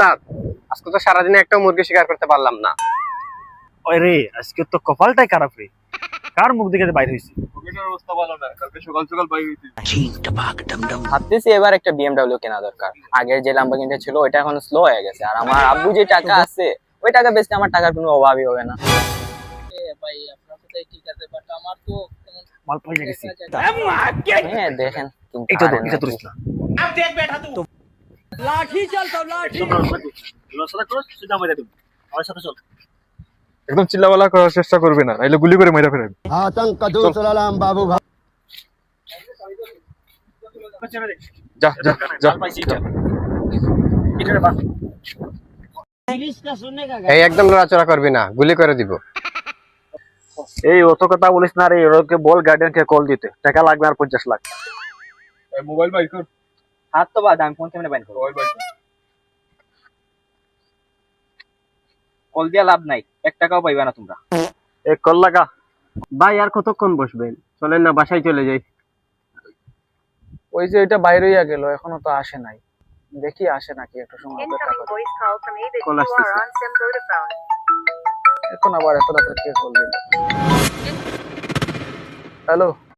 ওস্তাদ, আজকে তো সারাদিনে একটা মুরগি শিকার করতে পারলাম না। আরে আজকে তো কপালটাই খারাপ রে, কার মুখ দেখে বাইরে হইছে। মুরগিটার অবস্থা ভালো না, কালকে সকাল সকাল বাইরে হইছে। ভাবতেছি এবার একটা বিএমডব্লিউ কেনা দরকার। আগের যে ল্যাম্বরগিনিটা ছিল ওইটা এখন স্লো হয়ে গেছে, আর আমার আব্বু যে টাকা আছে ওই টাকা বেচলে আমার টাকার কোনো অভাবই হবে না। ভাই আপনার কথাই ঠিক আছে, বাট আমার তো মাল পয়সা গেছি। হ্যাঁ দেখেন এটা তো এটা ধরিস না। লাঠি চলতো লাঠি। লসরা করো সুদা মাইরা দেব। আমার সাথে চল। একদম চিল্লাপাল্লা করার চেষ্টা করবে না, নাইলে গুলি করে মেরে ফেলবে। आतंक दूर सलाम बाबू भाई। যা যা যা। মাল পাইছি এটা। এটা রে বা। इसका सुनने का এই একদম লড়াচড়া করবি না, গুলি করে দিব। এই অত কথা বলিস না রে, ওকে বল গার্ডিয়ানকে কল দিতে। টাকা লাগবে আর 50 লাখ। এই মোবাইল বাইর কর। হাত তো বাদ, আমি ফোন কেমনে বাইন করব? মোবাইল বাইর কর। কল দিয়া লাভ নাই, 1 টাকাও পাইবা না তোমরা। এক কল লাগা। ভাই আর কতক্ষণ বসবেন? চলেন না বাসায় চলে যাই। ওই যে এটা বাইরে হইয়া গেল, এখনো তো আসে নাই। দেখি আসে নাকি, একটু সময় অপেক্ষা Incoming করি। voice call from Abid. Call You আসতেছে। are on Sim Vodafone. এখন আবার এত রাতে কে কল দিল? হ্যালো।